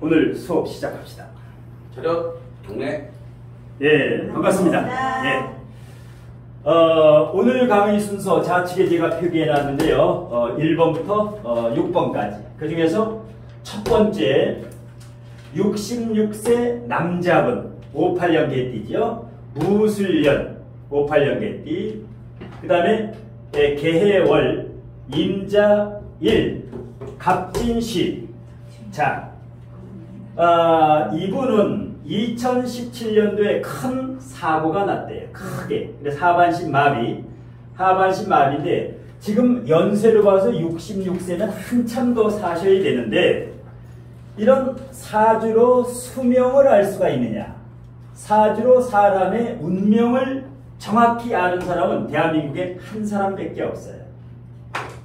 오늘 수업 시작합시다. 차렷, 경례. 예, 반갑습니다. 예. 오늘 강의 순서 좌측에 제가 표기해 놨는데요. 1번부터 6번까지. 그 중에서 첫 번째 66세 남자분 58년 개띠죠. 무술년 58년 개띠. 그 다음에 개해월 임자일 갑진시. 자, 이분은 2017년도에 큰 사고가 났대요. 크게. 그래서 하반신 마비인데 지금 연세로 봐서 66세면 한참 더 사셔야 되는데 이런 사주로 수명을 알 수가 있느냐? 사주로 사람의 운명을 정확히 아는 사람은 대한민국에 한 사람밖에 없어요.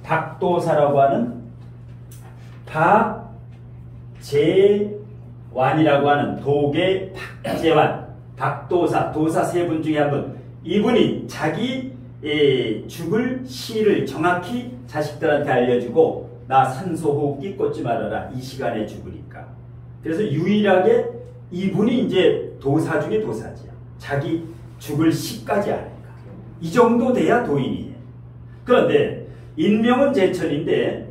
박도사라고 하는 박재완이라고 하는 독의 박재완, 박도사, 도사 세 분 중에 한 분. 이분이 자기 죽을 시를 정확히 자식들한테 알려주고 나 산소호흡기 꽂지 말아라. 이 시간에 죽으니까. 그래서 유일하게 이분이 이제 도사 중에 도사지요. 자기 죽을 시까지 아니까. 이 정도 돼야 도인이에요. 그런데 인명은 제천인데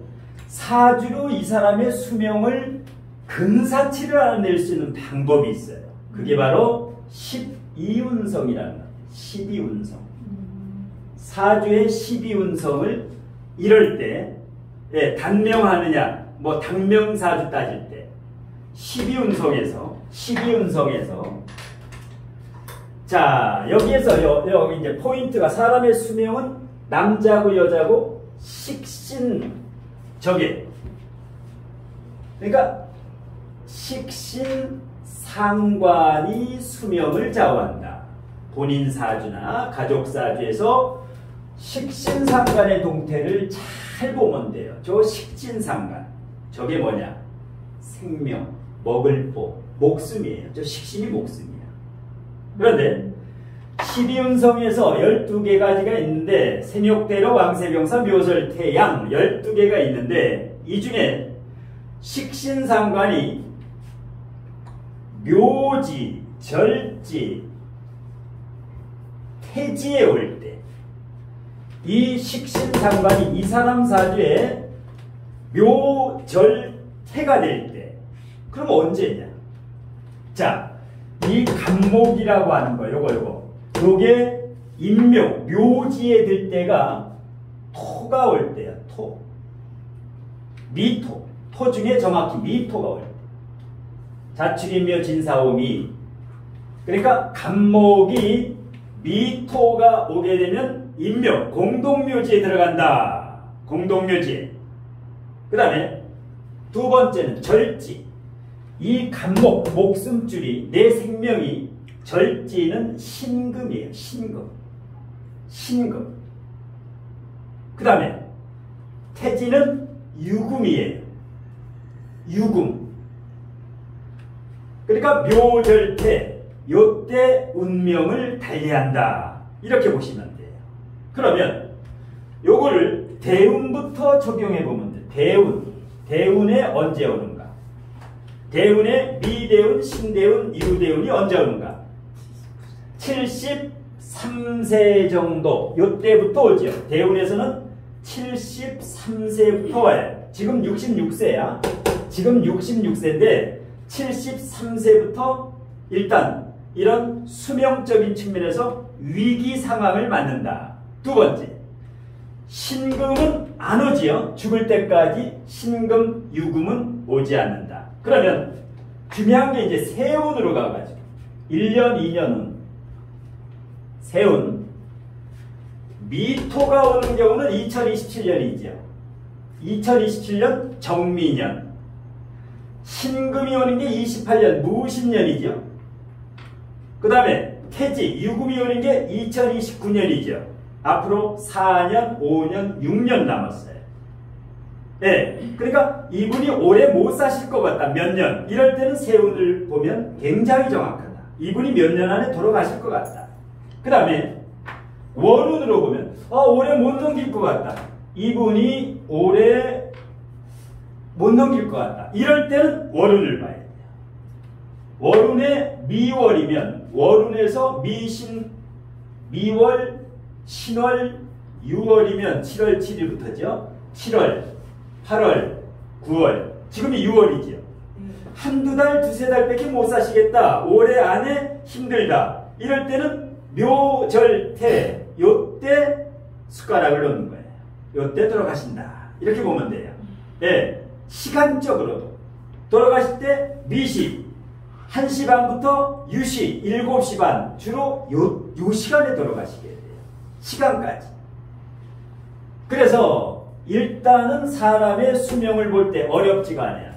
사주로 이 사람의 수명을 근사치를 알아낼 수 있는 방법이 있어요. 그게 바로 12운성이라는 거예요. 12운성. 사주의 12운성을 이럴 때 단명하느냐, 뭐 당명사주 따질 때 12운성에서 자, 여기에서 여기 이제 포인트가 사람의 수명은 남자고 여자고 식신적에, 그러니까 식신상관이 수명을 좌우한다. 본인 사주나 가족 사주에서 식신상관의 동태를 잘 보면 돼요. 저 식신상관, 저게 뭐냐? 생명, 먹을 복, 목숨이에요. 저 식신이 목숨이야. 그런데 12운성에서 12개가지가 있는데 생욕대로 왕세병사 묘설태양 12개가 있는데 이 중에 식신상관이 묘지, 절지, 태지에 올 때 이 식신상관이 이 사람 사주에 묘절태가 될 때 그럼 언제냐? 자, 이 간목이라고 하는 거 요게 인묘, 묘지에 들 때가 토가 올 때야. 토. 미토. 토 중에 정확히 미토가 올 때. 자축인묘 진사오미. 그러니까 간목이 미토가 오게 되면 인묘, 공동묘지에 들어간다. 공동묘지에. 그 다음에 두 번째는 절지. 이 간목, 목숨줄이, 내 생명이 절지는 신금이에요. 신금. 그 다음에 태지는 유금이에요. 유금. 그러니까 묘절태, 요때 운명을 달리한다. 이렇게 보시면 돼요. 그러면 요거를 대운부터 적용해 보면 돼요. 대운에 언제 오는가? 대운에 미대운, 신대운, 유대운이 언제 오는가? 73세 정도 요때부터 오죠. 대운에서는 73세부터 와요. 지금 66세야. 지금 66세인데 73세부터 일단 이런 수명적인 측면에서 위기 상황을 맞는다. 두 번째, 신금은 안 오지요. 죽을 때까지 신금, 유금은 오지 않는다. 그러면 중요한 게 이제 세운으로 가가지고 1년, 2년은 세운, 미토가 오는 경우는 2027년이죠. 2027년 정미년. 신금이 오는 게 28년 무신년이죠. 그 다음에 태지, 유금이 오는 게 2029년이죠. 앞으로 4년, 5년, 6년 남았어요. 네, 그러니까 이분이 오래 못 사실 것 같다. 몇 년. 이럴 때는 세운을 보면 굉장히 정확하다. 이분이 몇 년 안에 돌아가실 것 같다. 그 다음에 월운으로 보면 오래 못 넘길 것 같다. 이분이 오래 못 넘길 것 같다. 이럴 때는 월운을 봐야 돼. 월운의 미월이면 월운에서 미월, 신월, 6월이면 7월 7일부터죠. 7월, 8월, 9월. 지금이 6월이죠. 한두 달, 두세 달밖에 못 사시겠다. 올해 안에 힘들다. 이럴 때는 묘절태, 요때 숟가락을 놓는 거예요. 요때 돌아가신다. 이렇게 보면 돼요. 예, 시간적으로도 돌아가실 때 미시 1시 반부터 유시 7시 반 주로 요 시간에 돌아가시게 돼요. 시간까지. 그래서 일단은 사람의 수명을 볼 때 어렵지가 않아요.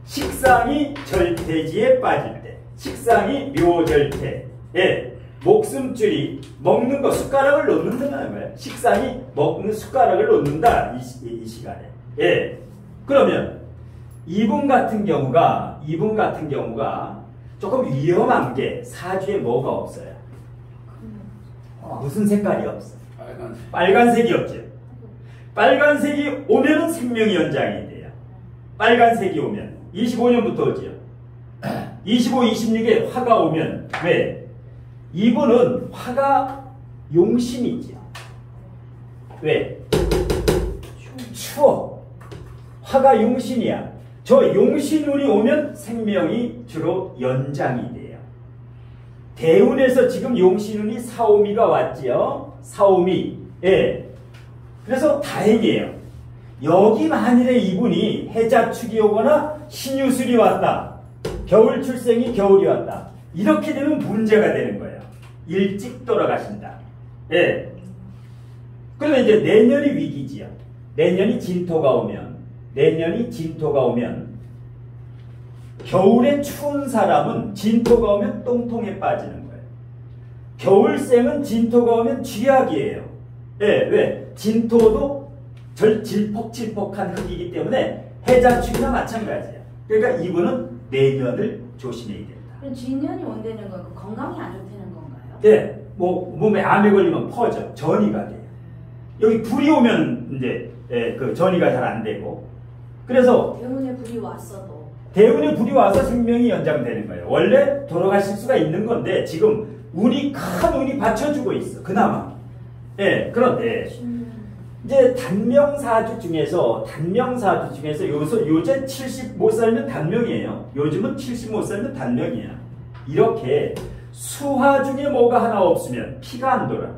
식상이 절태지에 빠질 때, 식상이 묘절태, 예, 목숨줄이 먹는 거 숟가락을 놓는다는 거예요. 식상이 먹는 숟가락을 놓는다 이 시간에. 예, 그러면 이분 같은 경우가 조금 위험한 게 사주에 뭐가 없어요? 무슨 색깔이 없어요? 빨간색이 없죠. 빨간색이 오면은 생명이 연장이 돼요. 빨간색이 오면 25년부터 오죠. 25, 26에 화가 오면 왜? 이분은 화가 용신이죠. 왜? 추워. 화가 용신이야. 저 용신운이 오면 생명이 주로 연장이 돼요. 대운에서 지금 용신운이 사오미가 왔지요. 사오미. 예. 그래서 다행이에요. 여기 만일에 이분이 해자축이 오거나 신유술이 왔다. 겨울 출생이 겨울이 왔다. 이렇게 되면 문제가 되는 거예요. 일찍 돌아가신다. 예. 그러면 이제 내년이 위기지요. 내년이 진토가 오면 겨울에 추운 사람은 진토가 오면 똥통에 빠지는 거예요. 겨울생은 진토가 오면 쥐약이에요. 예, 왜? 진토도 질퍽질퍽한 흙이기 때문에 해자축이나 마찬가지예요. 그러니까 이분은 내년을 조심해야 된다. 그럼 진년이 온다는 건 건강이 안 좋다는 건가요? 네, 뭐 몸에 암에 걸리면 퍼져 전이가 돼요. 여기 불이 오면 이제 그 전이가 잘 안 되고, 그래서 대운에 불이 왔어도 대운에 불이 와서 생명이 연장되는 거예요. 원래 돌아가실 수가 있는 건데 지금 큰 운이 받쳐주고 있어. 그나마. 예, 그런데 이제 단명사주 중에서 요새 70 못 살면 단명이에요. 요즘은 70 못 살면 단명이야. 이렇게 수화 중에 뭐가 하나 없으면 피가 안 돌아.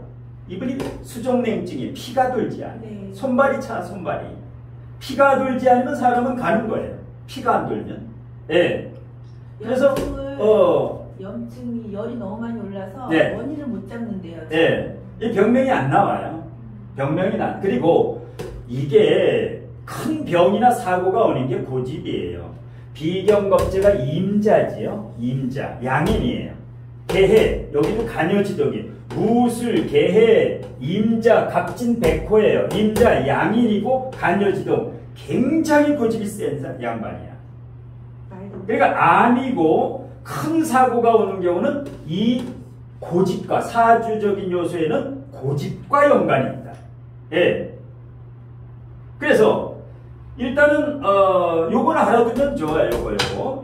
이분이 수족냉증이 피가 돌지 않아. 네. 손발이 차, 손발이. 피가 돌지 않으면 사람은 가는 거예요. 피가 안 돌면. 예. 그래서 염증이 열이 너무 많이 올라서 네. 원인을 못 잡는데요. 예. 이 병명이 안 나와요. 병명이 나. 그리고 이게 큰 병이나 사고가 오는 게 고집이에요. 비경겁제가 임자지요. 임자. 양인이에요. 개해. 여기도 간여지동이. 무술, 개해, 임자, 갑진, 백호예요. 임자, 양인이고 간여지동. 굉장히 고집이 센 양반이야. 그러니까 암이고 큰 사고가 오는 경우는 이 고집과 사주적인 요소에는 고집과 연관이 있다. 예. 그래서 일단은 요거는 알아두면 좋아요.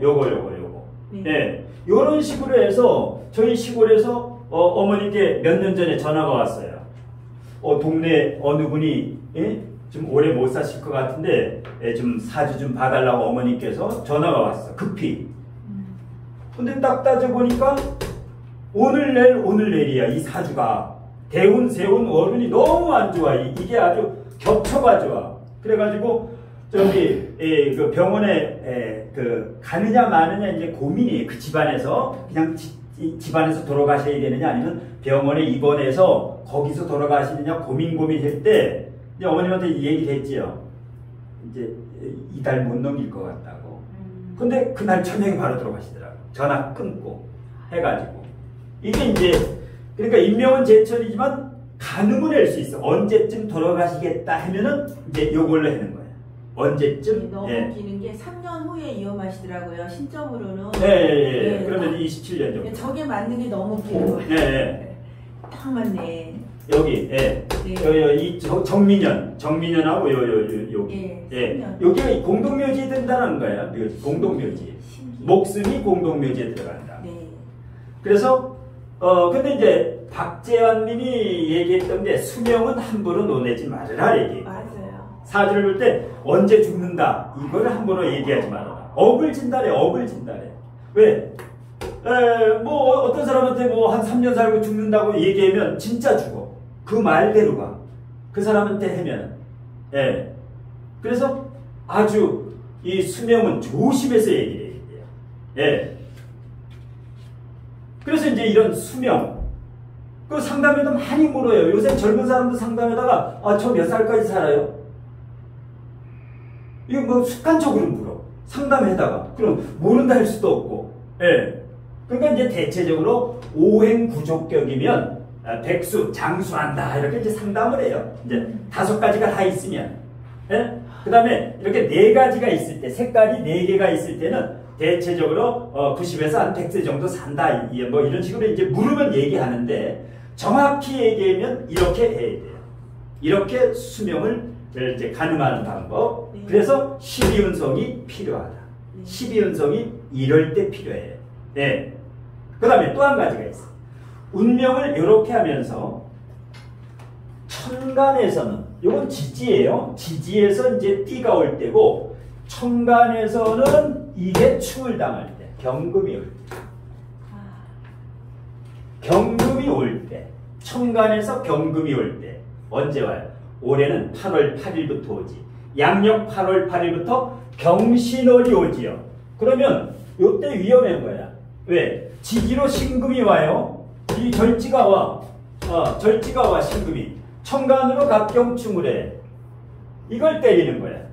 요거. 예. 요런 식으로 해서 저희 시골에서 어머니께 몇 년 전에 전화가 왔어요. 동네 어느 분이 좀 오래 못 사실 것 같은데 좀 사주 좀 봐달라고 어머니께서 전화가 왔어. 급히. 근데 딱 따져보니까 오늘 내일이야. 이 사주가 대운, 세운, 월운이 너무 안 좋아. 이게 아주 겹쳐가 좋아. 그래가지고 저기 그 병원에 가느냐 마느냐 이제 고민이에요. 그 집안에서 그냥 집안에서 돌아가셔야 되느냐 아니면 병원에 입원해서 거기서 돌아가시느냐 고민할 때 이제 어머님한테 얘기를 했지요. 이제 이달 못 넘길 것 같다고. 근데 그날 저녁에 바로 돌아가시더라고. 전화 끊고 해가지고. 이게 이제 그러니까 인명은 제철이지만 가늠을 할 수 있어. 언제쯤 돌아가시겠다 하면은 이제 요걸로 하는 거예요. 언제쯤? 너무 웃기는 게 3년 후에 위험하시더라고요. 신점으로는. 네. 그러면 27년 정도. 저게 맞는 게 너무 웃기는 거예요. 네. 딱 맞네. 여기, 이 정민년하고 여기. 예. 여기가 공동묘지 된다는 거예요. 공동묘지. 신기해. 목숨이 공동묘지에 들어간다. 네. 그래서 근데 이제 박재환 님이 얘기했던 게 수명은 함부로 논하지 말아라 얘기. 맞아요. 사주를 볼 때 언제 죽는다 이거를 함부로 얘기하지 말아라. 업을 진다래. 업을 진다래. 왜? 뭐 어떤 사람한테 뭐 한 3년 살고 죽는다고 얘기하면 진짜 죽어. 그 말대로 가. 그 사람한테 하면. 예. 그래서 아주 이 수명은 조심해서 얘기를 해야 돼요. 예. 그래서 이제 이런 수명, 그 상담에도 많이 물어요. 요새 젊은 사람도 상담에다가 저 몇 살까지 살아요? 이거 뭐 습관적으로 물어. 상담에다가. 그럼 모른다 할 수도 없고. 예. 그러니까 이제 대체적으로 오행구족격이면 백수, 장수한다 이렇게 이제 상담을 해요. 이제 5가지가 다 있으면. 예? 그 다음에 이렇게 4가지가 있을 때, 색깔이 4개가 있을 때는 대체적으로 90에서 한 100세 정도 산다. 뭐 이런 식으로 이제 물으면 얘기하는데 정확히 얘기하면 이렇게 해야 돼요. 이렇게 수명을 이제 가늠하는 방법. 네. 그래서 12운성이 필요하다. 네. 12운성이 이럴 때 필요해요. 네. 그 다음에 또 한 가지가 있어요. 운명을 이렇게 하면서 천간에서는 이건 지지예요. 지지에서 이제 띠가 올 때고 천간에서는 이게 충을 당할 때, 경금이 올 때. 경금이 올 때, 천간에서 경금이 올 때 언제 와요? 올해는 8월 8일부터 오지. 양력 8월 8일부터 경신월이 오지요. 그러면 이때 위험한 거야. 왜? 지지로 신금이 와요. 이 절지가 와. 절지가 와, 신금이. 천간으로 갑경충을 해. 이걸 때리는 거야.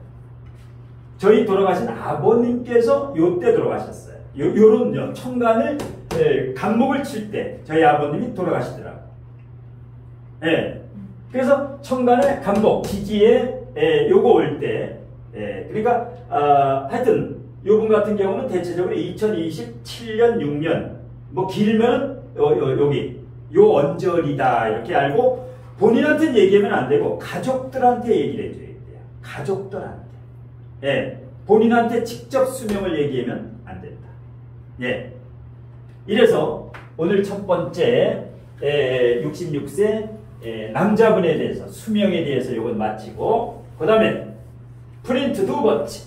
저희 돌아가신 아버님께서 요때 돌아가셨어요. 요런요. 천간을 간목을 칠 때 저희 아버님이 돌아가시더라고. 예. 그래서 천간에 간목, 지지에 요거 올 때, 그러니까 하여튼 요분 같은 경우는 대체적으로 2027년 6년 뭐 길면 여기 요 언저리다 이렇게 알고 본인한테는 얘기하면 안 되고 가족들한테 얘기를 해줘야 돼요. 가족들한테. 예. 본인한테 직접 수명을 얘기하면 안 된다. 예. 이래서 오늘 첫 번째 66세 남자분에 대해서 수명에 대해서 이건 마치고 그 다음에 프린트 2번째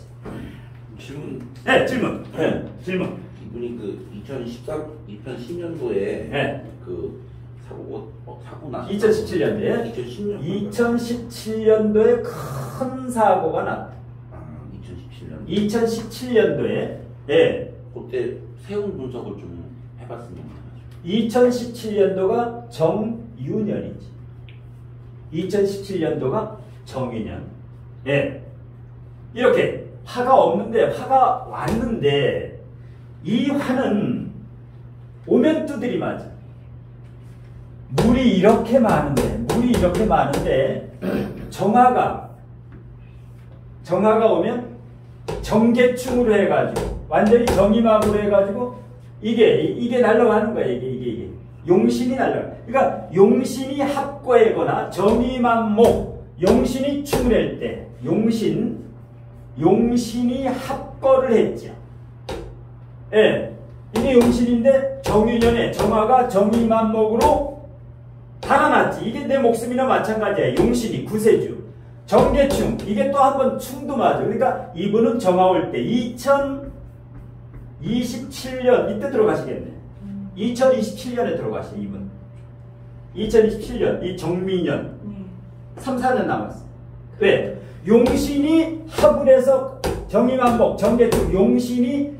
질문. 네, 질문. 네, 질문. 이분이 그 2010년도에 네. 그 사고 났어. 2017년도에 2017년도에 큰 사고가 났다. 2017년. 2017년도에 예. 그때 세운 분석을 좀 해봤으면. 2017년도가 정유년이지. 2017년도가 정유년. 예. 이렇게 화가 없는데 화가 왔는데 이 화는 오면 두드리 맞아. 물이 이렇게 많은데 정화가 오면 정계충으로 해가지고 완전히 정임합으로 해가지고 이게 날아가는 거야. 이게 용신이 날아가. 그러니까 용신이 합거하거나 정임합목 용신이 충을 할 때 용신이 합거를 했죠. 예, 이게 용신인데 정유년에 정화가 정임합목으로 달아났지. 이게 내 목숨이나 마찬가지야. 용신이 구세주. 정계충. 이게 또 한 번 충도 맞아. 그러니까 이분은 정화 올 때 2027년 이때 들어가시겠네. 2027년에 들어가시 이분. 2027년 이 정미년 3, 4년 남았어. 왜? 용신이 합을 해서 정임한복 정계충 용신이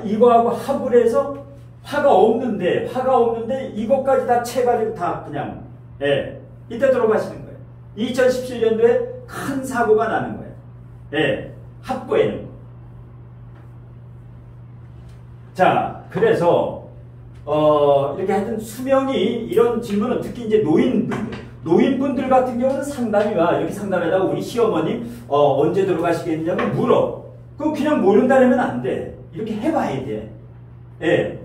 이거하고 합을 해서 화가 없는데 이것까지 다 채가지고 다 그냥 이때 들어가시는 거예요. 2017년도에 큰 사고가 나는 거예요. 합거에는. 자, 그래서 이렇게 하여튼 수명이 이런 질문은 특히 이제 노인분들 같은 경우는 상담이 와. 이렇게 상담에다가 우리 시어머님 언제 들어가시겠냐고 물어. 그럼 그냥 모른다면 안 돼. 이렇게 해봐야 돼. 예.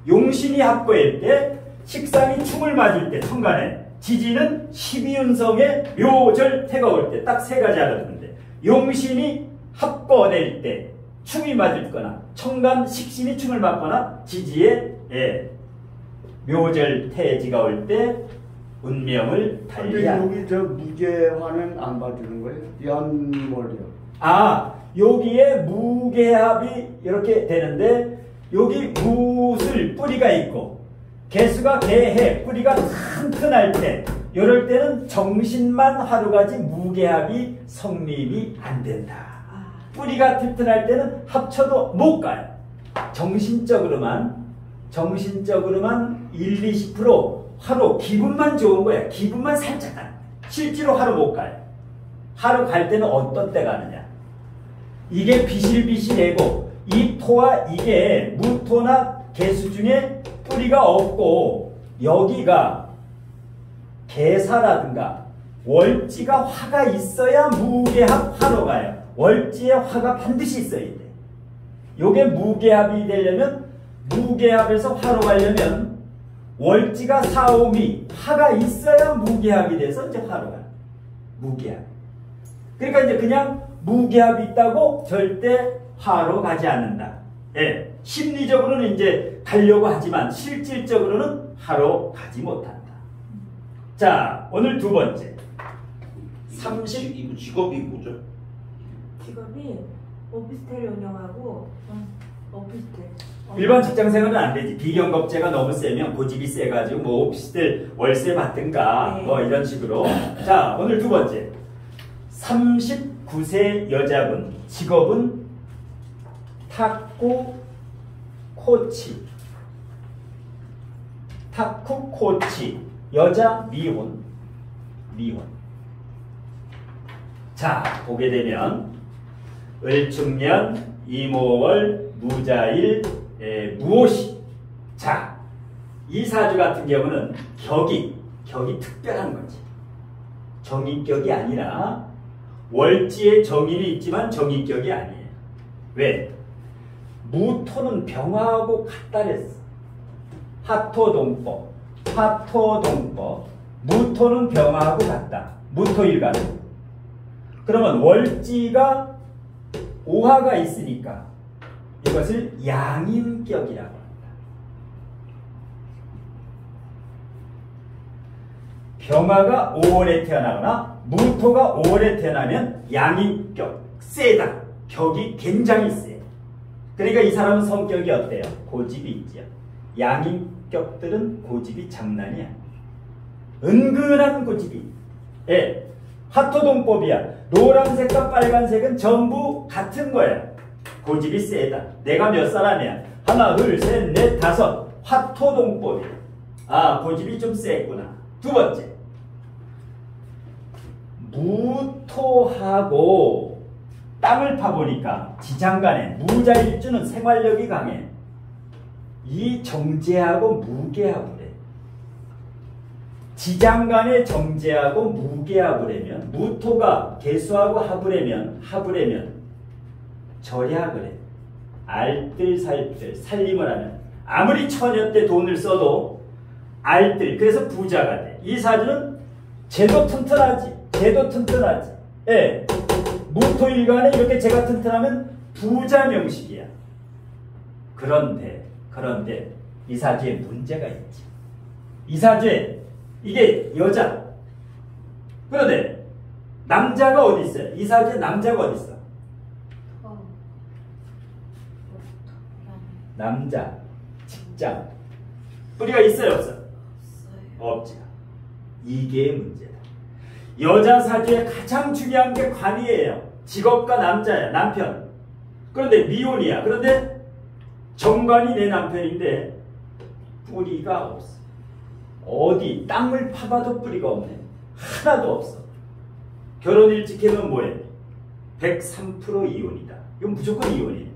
용신이 합거일 때 식상이 충을 맞을 때 천간에 지지는 12운성에 묘절태가 올 때 딱 3가지 알아듣는데 용신이 합거될 때 충이 맞거나 청간 식신이 충을 맞거나 지지에 묘절 태지가 올 때 운명을 근데 달리한. 여기 저 무게화는 안 봐주는 거예요? 연월이요. 아, 여기에 무게합이 이렇게 되는데 여기 무술 뿌리가 있고 개수가 개해 뿌리가 튼튼할 때 이럴 때는 정신만 하루가지 무게합이 성립이 안 된다. 뿌리가 튼튼할 때는 합쳐도 못 가요. 정신적으로만 1, 20% 하루 기분만 좋은 거야. 기분만 살짝 가는 거야. 실제로 하루 못 가요. 하루 갈 때는 어떤 때 가느냐. 이게 비실비실하고 이 토와 이게 무토나 개수 중에 뿌리가 없고 여기가 개사라든가 월지가 화가 있어야 무게합 화로 가요. 월지에 화가 반드시 있어야 돼. 요게 무게합이 되려면 무게합에서 화로 가려면 월지가 4, 5미 화가 있어야 무게합이 돼서 이제 화로 가요. 무게합. 그러니까 이제 그냥 무게합이 있다고 절대 화로 가지 않는다. 예. 심리적으로는 이제 가려고 하지만 실질적으로는 화로 가지 못한다. 자, 오늘 두 번째. 이거 직업이 뭐죠? 직업이 오피스텔 운영하고 오피스텔. 일반 직장생활은 안 되지. 비경급제가 너무 세면 고집이 세가지고 뭐 오피스텔 월세 받든가 뭐 이런 식으로. 자, 오늘 두 번째. 39세 여자분 직업은 탁구 코치. 탁구 코치. 여자 미혼. 자, 보게 되면 을축년 이모월 무자일 무오시. 자, 이 사주 같은 경우는 격이 특별한 거지. 정인격이 아니라 월지에 정인이 있지만 정인격이 아니에요. 왜? 무토는 병화하고 같다랬어. 화토동법. 무토는 병화하고 같다. 무토일간. 그러면 월지가 오화가 있으니까 이것을 양인격이라고 합니다. 병화가 5월에 태어나거나 무토가 5월에 태어나면 양인격, 세다. 격이 굉장히 세. 그러니까 이 사람은 성격이 어때요? 고집이 있죠. 양인격들은 고집이 장난이 아니에요. 은근한 고집이. 예. 화토동법이야. 노란색과 빨간색은 전부 같은 거야. 고집이 세다. 내가 몇 사람이야? 하나, 둘, 셋, 넷, 다섯. 화토동법이야. 아, 고집이 좀 셌구나. 두 번째. 무토하고 땅을 파보니까 지장간에 무자일주는 생활력이 강해. 이 정제하고 무게하고 그래. 지장간에 정제하고 무게하고래면 무토가 개수하고 합으래면 절약을 해. 알뜰살뜰 살림을 하면 아무리 처녀 때 돈을 써도 알뜰. 그래서 부자가 돼. 이 사주는 제도 튼튼하지. 예. 무토일간에 이렇게 제가 튼튼하면 부자 명식이야. 그런데 이 사주에 문제가 있지. 이 사주에 이게 여자. 그런데 남자가 어디 있어요? 이 사주에 남자가 어디 있어? 남자, 직장. 뿌리가 있어요, 없어? 없지. 이게 문제다. 여자 사주에 가장 중요한 게 관이에요. 직업과 남자야, 남편. 그런데 미혼이야. 그런데 정관이 내 남편인데 뿌리가 없어. 어디 땅을 파봐도 뿌리가 없네. 하나도 없어. 결혼 일찍 해면 뭐해? 103% 이혼이다. 이건 무조건 이혼이에요.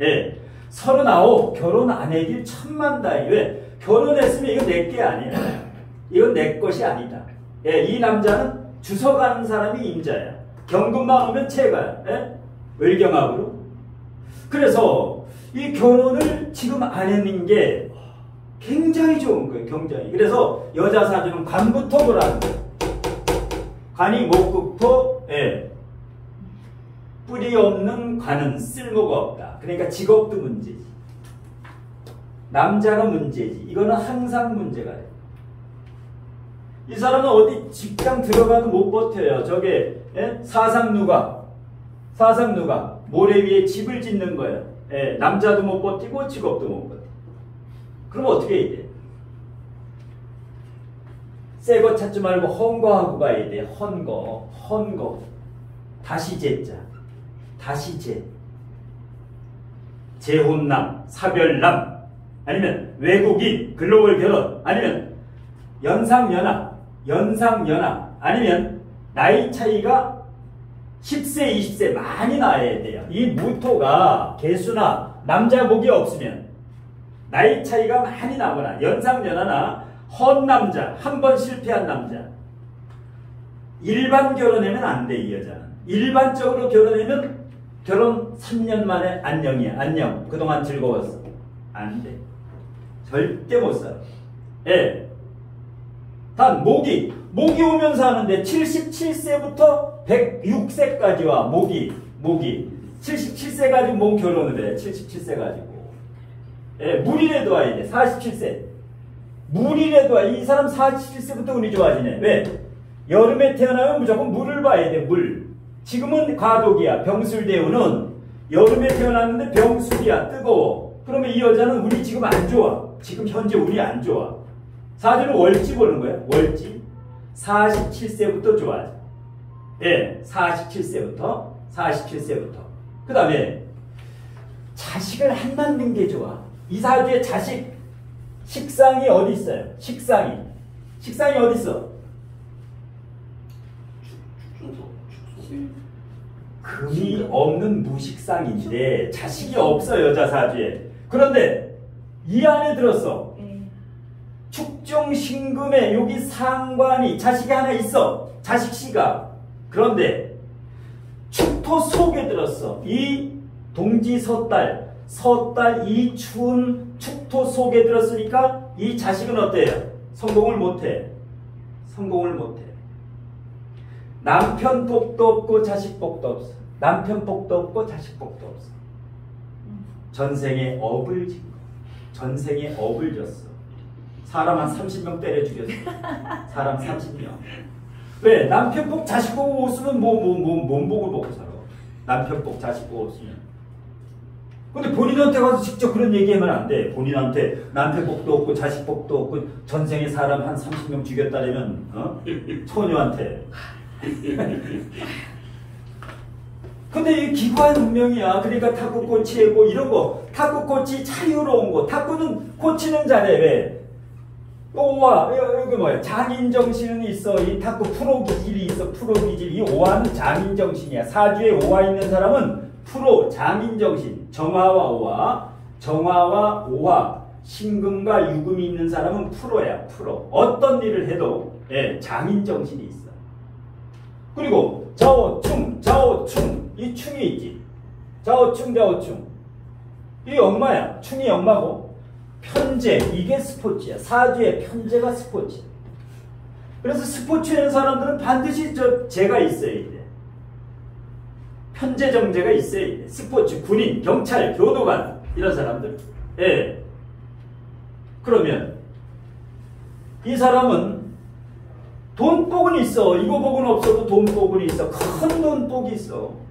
예. 39 결혼 안 해길 천만다행. 왜? 결혼했으면 이건 내 게 아니야. 이건 내 것이 아니다. 예, 이 남자는 주워가는 사람이 임자야. 경금만 오면 채가야. 예? 을경합으로. 그래서 이 결혼을 지금 안 했는 게 굉장히 좋은 거예요. 굉장히. 그래서 여자 사주는 관부터 보라는 거예요. 관이 목국토, 예. 뿌리 없는 관은 쓸모가 없다. 그러니까 직업도 문제지. 남자가 문제지. 이거는 항상 문제가 돼. 이 사람은 어디 직장 들어가도 못 버텨요. 저게 사상 누가 모래 위에 집을 짓는 거예요. 남자도 못 버티고 직업도 못 버텨. 그럼 어떻게 해야 돼? 새 거 찾지 말고 헌거하고 가야 돼. 헌거. 다시 제자. 다시 제. 재혼남, 사별남, 아니면 외국인, 글로벌 결혼, 아니면 연상연하, 아니면 나이 차이가 10세, 20세 많이 나야 돼요. 이 무토가 개수나 남자 복이 없으면 나이 차이가 많이 나거나 연상연하나 헌남자, 한 번 실패한 남자. 일반 결혼하면 안 돼, 이 여자는. 일반적으로 결혼하면 결혼 3년 만에 안녕이야. 안녕. 그동안 즐거웠어. 안 돼. 절대 못 살아. 단 목이 오면서 하는데 77세부터 106세까지 와. 목이 77세 가지고 몸 결혼을 해. 77세 가지고. 물이라도 와야 돼. 47세. 물이라도 와. 이 사람 47세부터 운이 좋아지네. 왜? 여름에 태어나면 무조건 물을 봐야 돼. 물. 지금은 과독이야. 병술대운은 여름에 태어났는데 병술이야. 뜨거워. 그러면 이 여자는 운이 지금 안 좋아. 지금 현재 운이 안 좋아. 사주는 월지 보는 거야. 월지. 47세부터 좋아져. 47세부터. 그 다음에 자식을 안 낳는 게 좋아. 이 사주에 식상이 어디 있어요? 식상이 어디 있어? 금이 없는 무식상인데 자식이 없어. 여자 사주에. 그런데 이 안에 들었어. 축중신금에 여기 상관이 자식이 하나 있어. 자식씨가. 그런데 축토 속에 들었어. 이 동지 섣달 이 추운 축토 속에 들었으니까 이 자식은 어때요? 성공을 못해. 남편 복도 없고 자식 복도 없어. 남편 복도 없고 자식 복도 없어. 전생에 업을 진 거. 전생에 업을 줬어. 사람 한 30명 때려 죽였어. 사람 30명. 왜? 남편 복 자식 보고 없으면 뭔 복을 먹고 살아. 남편 복 자식 보고 없으면. 근데 본인한테 가서 직접 그런 얘기하면 안 돼. 본인한테 남편 복도 없고 자식 복도 없고 전생에 사람 한 30명 죽였다려면 처녀한테. 근데 이 기관 운명이야. 그러니까 탁구 코치고 이런 거. 탁구 코치 자유로운 거. 탁구는 코치는 잘해. 왜? 오와 이거 뭐야? 장인정신은 있어. 이 탁구 프로 기질이 있어. 프로 기질. 이 오화는 장인정신이야. 사주에 오화 있는 사람은 프로 장인정신. 정화와 오화, 신금과 유금이 있는 사람은 프로야. 프로. 어떤 일을 해도 장인정신이 있어. 그리고 자오충. 이 충이 있지. 자오충. 이 엄마야. 충이 엄마고. 편재. 이게 스포츠야. 사주에 편재가 스포츠. 그래서 스포츠하는 사람들은 반드시 재가 있어야 돼. 편재 정재가 있어야 돼. 스포츠, 군인, 경찰, 교도관 이런 사람들. 그러면 이 사람은 돈복은 있어. 이거 복은 없어도 돈복은 있어. 큰 돈복이 있어.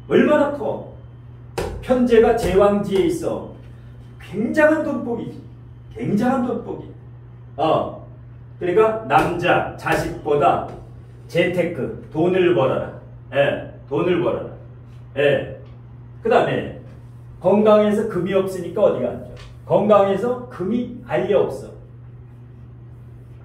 얼마나 커? 편재가 제왕지에 있어. 굉장한 돈복이지. 그러니까 남자, 자식보다 재테크, 돈을 벌어라. 그 다음에 건강에서 금이 없으니까 어디가 안 좋아? 건강에서 금이 아예 없어.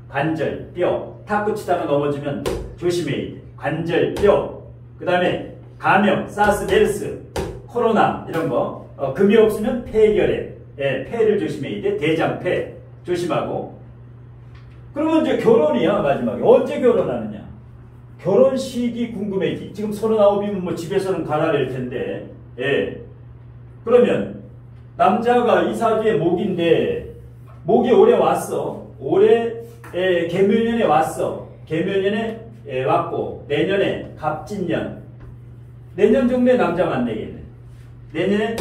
관절, 뼈. 탁구 치다가 넘어지면 조심해야 돼. 관절, 뼈. 그 다음에 감염, 사스, 메르스, 코로나 이런 거. 금이 없으면 폐결핵. 폐를 조심해야 돼. 대장폐 조심하고. 그러면 이제 결혼이야. 마지막에. 언제 결혼하느냐? 결혼 시기 궁금해지. 지금 39이면 뭐 집에서는 가라릴 텐데. 그러면 남자가 이 사주에 목인데 목이 올해 왔어. 올해 계묘년에 왔어. 계묘년에 왔고 내년에 갑진년 내년 정도에 남자 만나겠네. 내년에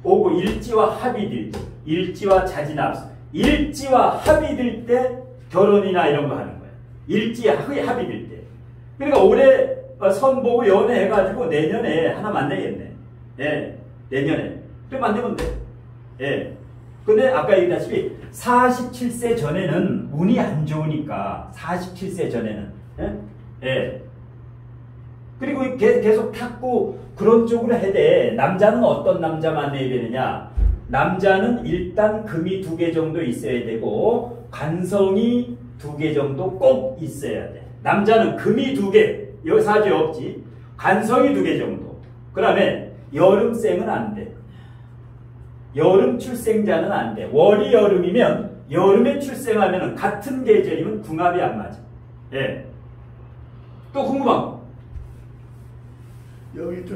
오고 일지와 합이 들지. 일지와 자진합. 일지와 합이 들 때 결혼이나 이런 거 하는 거야. 일지와 합이 들 때. 그러니까 올해 선 보고 연애해가지고 내년에 하나 만나겠네. 예, 내년에. 그래 만나면 돼. 예. 근데 아까 얘기했다시피 47세 전에는 운이 안 좋으니까 47세 전에는. 예? 예. 그리고 계속 탁구 그런 쪽으로 해야 돼. 남자는 어떤 남자 만나야 되느냐? 남자는 일단 금이 2개 정도 있어야 되고 간성이 2개 정도 꼭 있어야 돼. 남자는 금이 2개, 여기 사주에 없지. 간성이 2개 정도. 그 다음에 여름생은 안 돼. 여름 출생자는 안 돼. 월이 여름이면 여름에 출생하면 같은 계절이면 궁합이 안 맞아. 예. 또 궁금한 거. 여기 저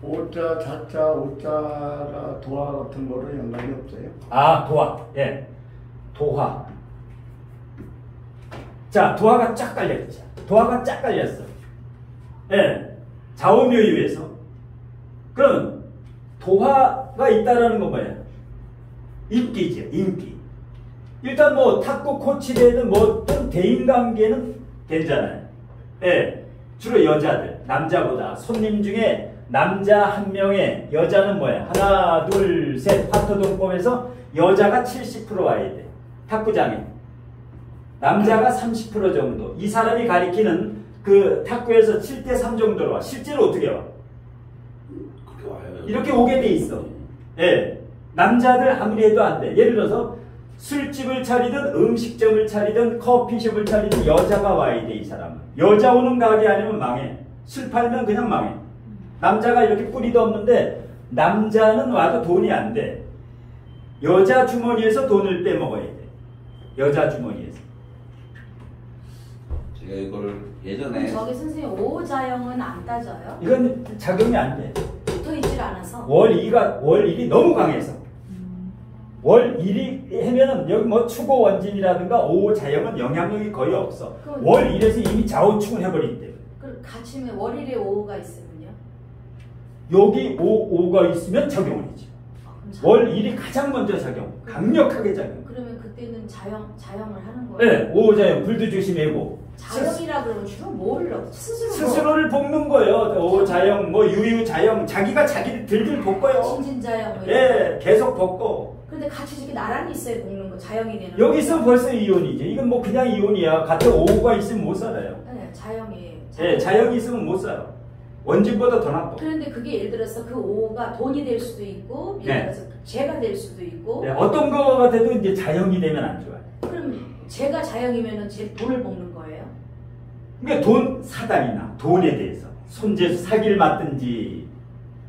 오자, 자자, 오자가 도화 같은 거로 연관이 없어요? 아, 도화. 예. 도화. 자, 도화가 쫙 깔렸죠. 도화가 쫙 깔렸어. 예. 좌우묘유에서. 그럼 도화가 있다라는 건 뭐야? 인기죠. 인기. 일단 뭐 탁구 코치되든 뭐든 대인관계는 괜찮아요. 예. 주로 여자들, 남자보다 손님 중에 남자 한 명에 여자는 뭐야? 하나, 둘, 셋 파트동법에서 여자가 70% 와야 돼. 탁구장에. 남자가 30% 정도. 이 사람이 가리키는 그 탁구에서 7대3 정도로 와. 실제로 어떻게 와? 그렇게 와요. 이렇게 오게 돼 있어. 예. 남자들 아무리 해도 안 돼. 예를 들어서 술집을 차리든 음식점을 차리든 커피숍을 차리든 여자가 와야 돼, 이 사람은. 여자 오는 가게 아니면 망해. 술 팔면 그냥 망해. 남자가 이렇게 뿌리도 없는데 남자는 와도 돈이 안 돼. 여자 주머니에서 돈을 빼먹어야 돼. 여자 주머니에서. 제가 이거를 그럼 예전에 저기 선생님 오자형은 안 따져요? 이건 작용이 안 돼. 붙어 있질 않아서. 월 1이 너무 강해서. 월 1이 하면은 여기 뭐 추고 원진이라든가 오 자형은 영향력이 거의 없어. 월 1에서 이미 좌우충을 해버리기 때문에. 그 같이면 월일에 오가 있으면요? 여기 5가 있으면 작용이지. 그럼 월 1이 가장 먼저 작용. 강력하게 작용. 그러면 그때는 자형을 하는 거예요? 네, 5자형 불도 조심하고. 자형이라 그러면 주로 뭘 스스로를 볶는 거예요. 5자형, 뭐 유유자형, 자기가 자기를 들들 볶아요. 신진자형 뭐 이런 예, 계속 볶고. 근데 같이 저기 나란히 있어야 볶는 거 자형이 되는 여기 있으면 벌써 이온이지. 이건 뭐 그냥 이온이야. 같은 5가 있으면 못 살아요. 네, 자형이. 예, 자형이 있으면 못 살아. 원진보다 더 나빠. 그런데 그게 예를 들어서 그 5가 돈이 될 수도 있고 예를 네. 들어서 죄가 될 수도 있고 네, 어떤 거가 돼도 이제 자형이 되면 안 좋아요. 그럼 죄가 자형이면은 제 돈을 볶는 거예요? 그러니까 돈 사단이나 돈에 대해서 손재수 사기를 맞든지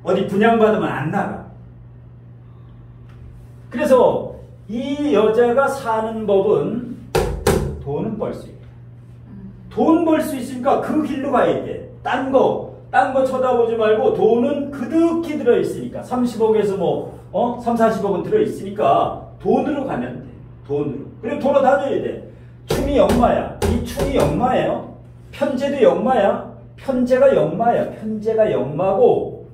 어디 분양받으면 안 나가. 그래서 이 여자가 사는 법은 돈은 벌 수 있다. 돈 벌 수 있으니까 그 길로 가야 돼. 딴 거 쳐다보지 말고 돈은 그득히 들어있으니까 30억에서 뭐 3, 40억은 들어있으니까 돈으로 가면 돼. 돈으로. 그리고 돌아다녀야 돼. 충이 역마야. 이 충이 역마예요. 편제도 역마야. 편제가 역마야. 편제가 역마고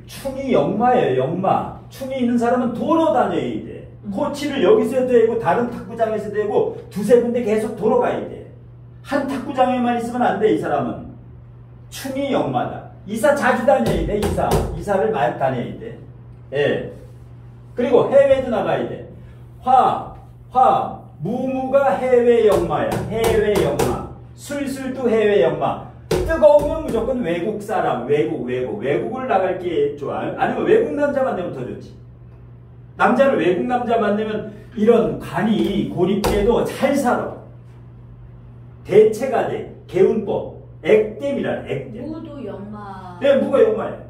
충이 역마예요. 역마. 충이 있는 사람은 돌아다녀야 돼. 코치를 여기서 해도 되고 다른 탁구장에서 해도 되고 두세 군데 계속 돌아가야 돼. 한 탁구장에만 있으면 안 돼. 이 사람은. 충이 역마다. 이사 자주 다녀야 돼. 이사를 많이 다녀야 돼. 예. 그리고 해외도 나가야 돼. 무무가 해외 역마야. 해외 역마. 술술도 해외 역마. 뜨거우면 무조건 외국 사람, 외국을 나갈 게 좋아. 아니면 외국 남자 만나면 더 좋지. 남자를 외국 남자 만나면 이런 관이 고립돼도 잘 살아. 대체가 돼. 개운법. 액땜이라 액땜. 무도 역마. 네, 무가 역마예요.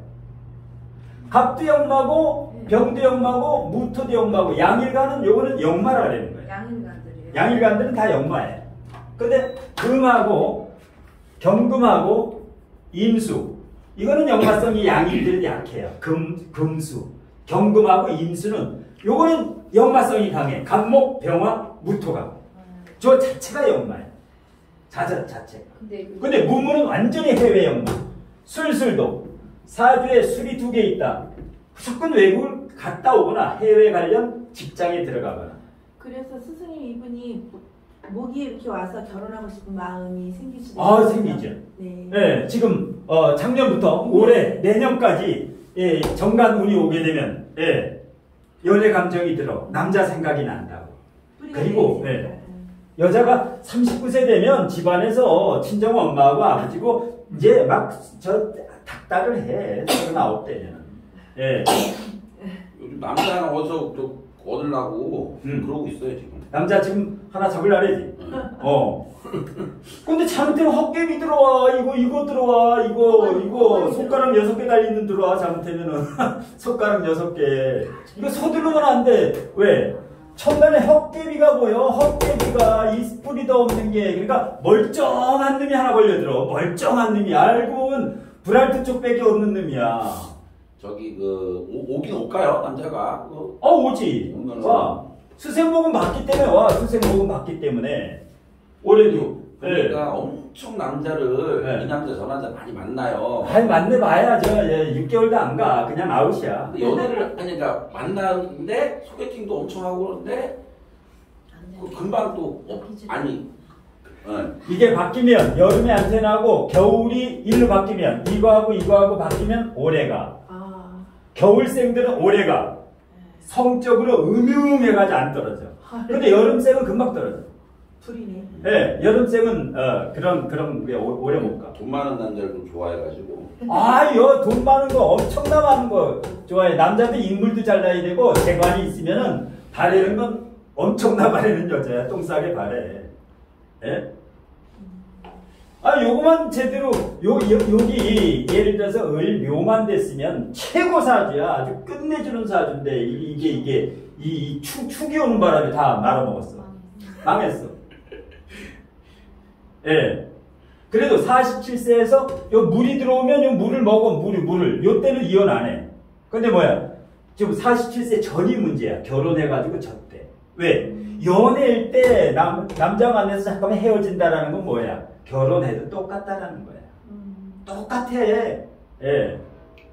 갑도 역마고 병도 역마고 무토도 역마고 양일간은 요거는 역마라 그러는 거예요. 양일간들이요. 양일간들은 다 역마예요. 근데 금하고 경금하고 임수 이거는 역마성이 양일들은 약해요. 금수 경금하고 임수는 요거는 역마성이 강해. 간목 병화 무토가 저 자체가 역마예요. 자체가. 근데 무무는 완전히 해외 역마. 술술도 사주에 술이 2개 있다. 무조건 외국을 갔다 오거나 해외 관련 직장에 들어가거나. 그래서 스승님 이분이 목이 이렇게 와서 결혼하고 싶은 마음이 생길 수도 아, 있어요. 생기죠. 네. 예, 지금 작년부터 올해 내년까지 예, 정관 운이 오게 되면 예, 연애 감정이 들어 남자 생각이 난다고. 뿌리가 그리고, 되겠습니다. 네. 여자가 39세 되면 집안에서 친정 엄마하고 아버지고 이제 막 저 닥달을 해. 39대면. 예. 요즘 남자는 어디서 또 얻으려고 그러고 있어요 지금. 남자 지금 하나 잡으려래지. 응. 근데 잘못하면 헛개비 들어와. 이거 들어와. 이거 손가락 6개 달리는 들어와. 잘못하면은 손가락 6개. 이거 서두르면 안 돼. 왜? 첫날에 헛개비가 보여. 헛개비가 이 뿌리도 없는 게. 그러니까 멀쩡한 놈이 하나 걸려들어. 멀쩡한 놈이. 알고 보면 브랄트 쪽밖에 없는 놈이야. 저기 오긴 올까요 남자가? 오지. 와. 수생복은 받기 때문에 와. 수생복은 받기 때문에. 올해도. 그러니까 엄청 남자를 네. 이 남자 저 남자 많이 만나요. 아니 만나봐야죠. 6개월도 안 가. 그냥 아웃이야. 근데 연애를 그러니까 만나는데 소개팅도 엄청 하고 그러는데 금방 또 아니. 이게 바뀌면 여름에 안테나고 겨울이 일로 바뀌면 이거하고 바뀌면 오래가. 겨울생들은 오래가. 성적으로 음흉해가지고 안 떨어져. 근데 여름생은 금방 떨어져. 둘이네. 네, 여름생은 그런 게 오래 못 가. 돈 많은 남자를 좀 좋아해가지고. 돈 많은 거 엄청나 많은 거 좋아해. 남자도 인물도 잘 나야 되고 재관이 있으면은 바래는 건 엄청나 바래는 여자야. 똥싸게 바래. 예? 요거만 제대로 여기 예를 들어서 을묘만 됐으면 최고 사주야. 아주 끝내주는 사주인데 이게 이 축이 오는 바람에 다 말아먹었어. 망했어. 예. 그래도 47세에서 요 물이 들어오면 요 물을 먹어. 물을. 요 때는 이혼 안 해. 근데 뭐야? 지금 47세 전이 문제야. 결혼해가지고 졌대. 왜? 연애일 때 남자 만나서 잠깐만 헤어진다라는 건 뭐야? 결혼해도 똑같다라는 거야. 똑같아. 예.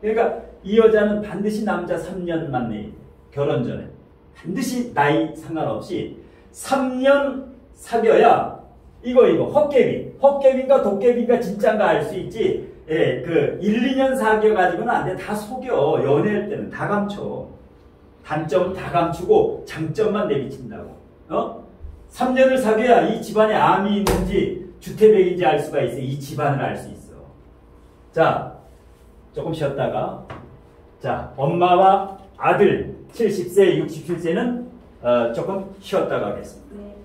그러니까 이 여자는 반드시 남자 3년 만나야 돼. 결혼 전에. 반드시 나이 상관없이 3년 사귀어야 이거 헛개비인가 독개비인가 진짜인가 알 수 있지. 예, 1, 2년 사귀어가지고는 안 돼. 다 속여. 연애할 때는 다 감춰. 단점은 다 감추고 장점만 내비친다고. 3년을 사귀어야 이 집안에 암이 있는지 주태백인지 알 수가 있어. 이 집안을 알 수 있어. 자, 조금 쉬었다가 자, 엄마와 아들 70세, 67세는 조금 쉬었다가 하겠습니다. 네.